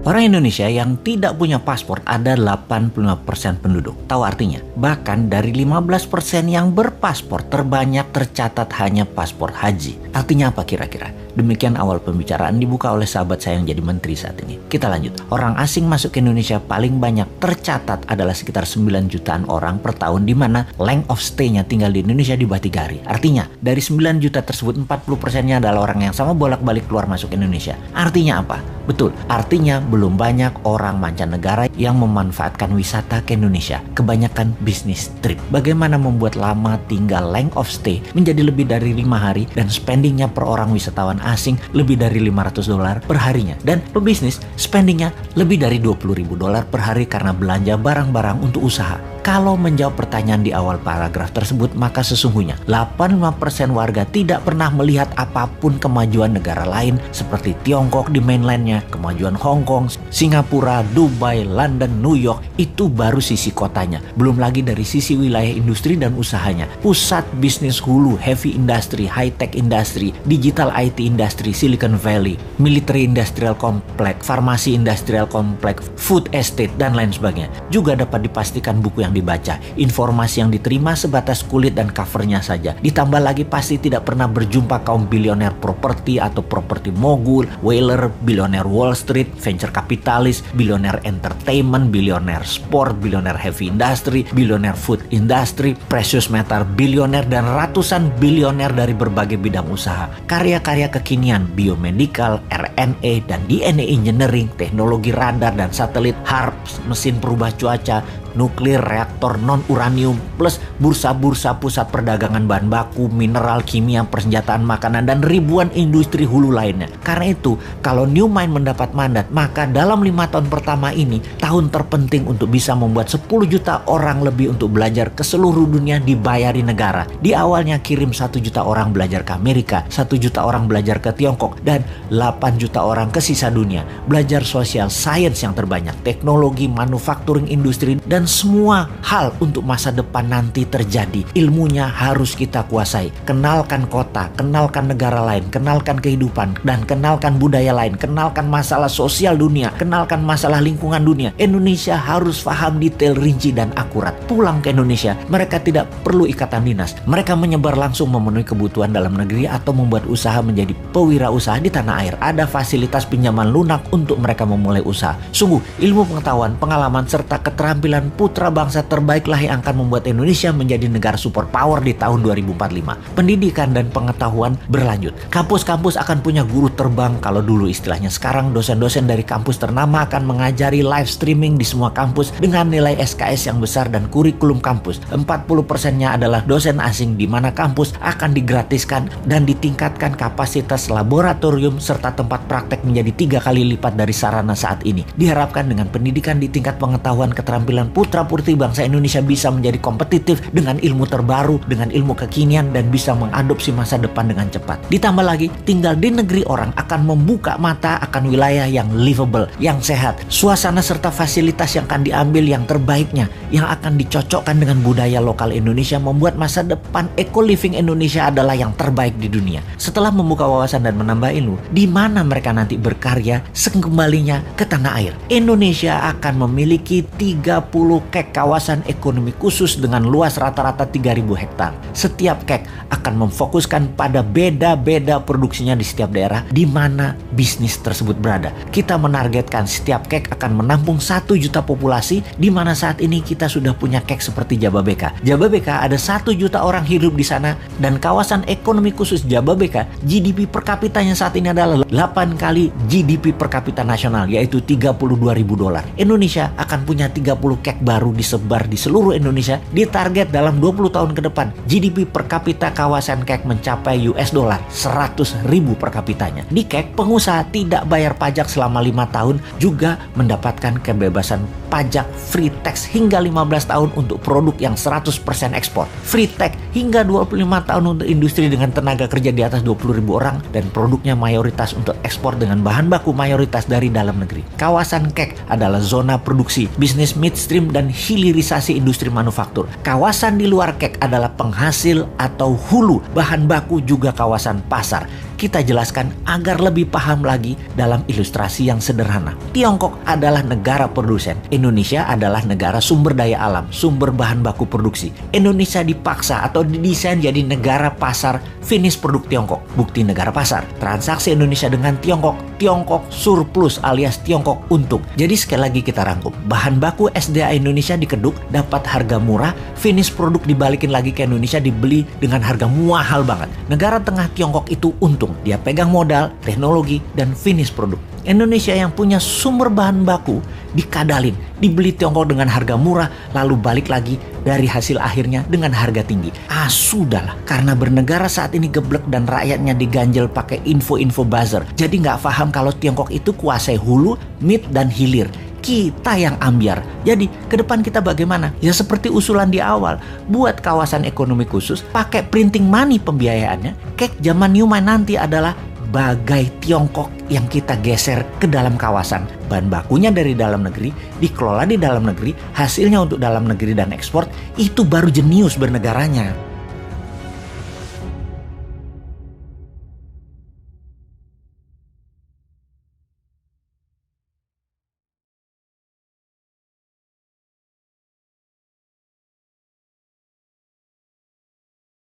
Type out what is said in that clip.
Orang Indonesia yang tidak punya paspor ada 85% penduduk. Tahu artinya? Bahkan dari 15% yang berpaspor terbanyak tercatat hanya paspor haji. Artinya apa kira-kira? Demikian awal pembicaraan dibuka oleh sahabat saya yang jadi menteri saat ini. Kita lanjut. Orang asing masuk ke Indonesia paling banyak tercatat adalah sekitar 9 jutaan orang per tahun, di mana length of stay-nya tinggal di Indonesia di bawah 3 hari. Artinya, dari 9 juta tersebut 40%-nya adalah orang yang sama bolak-balik keluar masuk Indonesia. Artinya apa? Betul, artinya belum banyak orang mancanegara yang memanfaatkan wisata ke Indonesia. Kebanyakan bisnis trip. Bagaimana membuat lama tinggal length of stay menjadi lebih dari 5 hari dan spendingnya per orang wisatawan asing lebih dari $500 per harinya. Dan pebisnis spendingnya lebih dari $20.000 per hari karena belanja barang-barang untuk usaha. Kalau menjawab pertanyaan di awal paragraf tersebut, maka sesungguhnya 85% warga tidak pernah melihat apapun kemajuan negara lain seperti Tiongkok di mainlandnya, kemajuan Hong Kong, Singapura, Dubai, London, New York. Itu baru sisi kotanya. Belum lagi dari sisi wilayah industri dan usahanya. Pusat bisnis hulu, heavy industry, high-tech industry, digital IT industry, Silicon Valley, military industrial complex, farmasi industrial complex, food estate, dan lain sebagainya. Juga dapat dipastikan buku yang dibaca, informasi yang diterima sebatas kulit dan covernya saja. Ditambah lagi pasti tidak pernah berjumpa kaum bilioner properti atau properti mogul, whaler, bilioner Wall Street, venture kapitalis, bilioner entertainment, bilioner sport, bilioner heavy industry, bilioner food industry, precious metal bilioner, dan ratusan bilioner dari berbagai bidang usaha. Karya-karya kekinian, biomedical, RNA, dan DNA engineering, teknologi radar dan satelit, HARP, mesin perubah cuaca, nuklir, reaktor non-uranium, plus bursa-bursa pusat perdagangan bahan baku, mineral, kimia, persenjataan makanan, dan ribuan industri hulu lainnya. Karena itu, kalau New Mind mendapat mandat, maka dalam 5 tahun pertama ini, tahun terpenting untuk bisa membuat 10 juta orang lebih untuk belajar ke seluruh dunia dibayari negara. Di awalnya kirim 1 juta orang belajar ke Amerika, 1 juta orang belajar ke Tiongkok, dan 8 juta orang ke sisa dunia. Belajar sosial science yang terbanyak, teknologi, manufacturing, industri, dan semua hal untuk masa depan nanti terjadi. Ilmunya harus kita kuasai. Kenalkan kota, kenalkan negara lain, kenalkan kehidupan, dan kenalkan budaya lain, kenalkan masalah sosial dunia, kenalkan masalah lingkungan dunia. Indonesia harus paham detail, rinci, dan akurat. Pulang ke Indonesia, mereka tidak perlu ikatan dinas. Mereka menyebar langsung memenuhi kebutuhan dalam negeri atau membuat usaha menjadi pewirausaha di tanah air. Ada fasilitas pinjaman lunak untuk mereka memulai usaha. Sungguh, ilmu pengetahuan, pengalaman, serta keterampilan putra bangsa terbaiklah yang akan membuat Indonesia menjadi negara superpower di tahun 2045. Pendidikan dan pengetahuan berlanjut. Kampus-kampus akan punya guru terbang kalau dulu istilahnya. Sekarang dosen-dosen dari kampus ternama akan mengajari live streaming di semua kampus dengan nilai SKS yang besar dan kurikulum kampus. 40%-nya adalah dosen asing, di mana kampus akan digratiskan dan ditingkatkan kapasitas laboratorium serta tempat praktek menjadi 3 kali lipat dari sarana saat ini. Diharapkan dengan pendidikan di tingkat pengetahuan keterampilan putra-putri bangsa Indonesia bisa menjadi kompetitif dengan ilmu terbaru, dengan ilmu kekinian, dan bisa mengadopsi masa depan dengan cepat. Ditambah lagi, tinggal di negeri orang akan membuka mata akan wilayah yang livable, yang sehat, suasana serta fasilitas yang akan diambil yang terbaiknya, yang akan dicocokkan dengan budaya lokal Indonesia, membuat masa depan eco-living Indonesia adalah yang terbaik di dunia. Setelah membuka wawasan dan menambah ilmu, di mana mereka nanti berkarya sekembalinya ke tanah air. Indonesia akan memiliki 30 kek kawasan ekonomi khusus dengan luas rata-rata 3.000 hektar. Setiap kek akan memfokuskan pada beda-beda produksinya di setiap daerah di mana bisnis tersebut berada. Kita menargetkan setiap kek akan menampung 1 juta populasi, di mana saat ini kita sudah punya kek seperti Jababeka. Jababeka ada 1 juta orang hidup di sana, dan kawasan ekonomi khusus Jababeka GDP per kapitanya saat ini adalah 8 kali GDP per kapita nasional, yaitu $32.000. Indonesia akan punya 30 kek baru disebar di seluruh Indonesia. Ditarget dalam 20 tahun ke depan GDP per kapita kawasan kek mencapai $100.000 per kapitanya. Di kek, pengusaha tidak bayar pajak selama 5 tahun, juga mendapatkan kebebasan pajak free tax hingga 15 tahun untuk produk yang 100% ekspor. Free tax hingga 25 tahun untuk industri dengan tenaga kerja di atas 20.000 orang, dan produknya mayoritas untuk ekspor dengan bahan baku mayoritas dari dalam negeri. Kawasan kek adalah zona produksi, bisnis midstream, dan hilirisasi industri manufaktur. Kawasan di luar kek adalah penghasil atau hulu, bahan baku, juga kawasan pasar. kita jelaskan agar lebih paham lagi dalam ilustrasi yang sederhana. Tiongkok adalah negara produsen. Indonesia adalah negara sumber daya alam, sumber bahan baku produksi. Indonesia dipaksa atau didesain jadi negara pasar finish produk Tiongkok. Bukti negara pasar. Transaksi Indonesia dengan Tiongkok surplus alias Tiongkok untung. Jadi sekali lagi kita rangkum. Bahan baku SDA Indonesia dikeduk, dapat harga murah, finish produk dibalikin lagi ke Indonesia dibeli dengan harga mahal banget. Negara tengah Tiongkok itu untung. Dia pegang modal, teknologi, dan finish produk. Indonesia yang punya sumber bahan baku dikadalin, dibeli Tiongkok dengan harga murah, lalu balik lagi dari hasil akhirnya dengan harga tinggi. Sudahlah, karena bernegara saat ini geblek dan rakyatnya diganjel pakai info-info buzzer. Jadi nggak paham kalau Tiongkok itu kuasai hulu, mid, dan hilir. Kita yang ambiar. Jadi ke depan kita bagaimana? Ya seperti usulan di awal, buat kawasan ekonomi khusus, pakai printing money pembiayaannya. Kayak zaman Newman nanti adalah bagai Tiongkok yang kita geser ke dalam kawasan. Bahan bakunya dari dalam negeri, dikelola di dalam negeri, hasilnya untuk dalam negeri dan ekspor, itu baru jenius bernegaranya.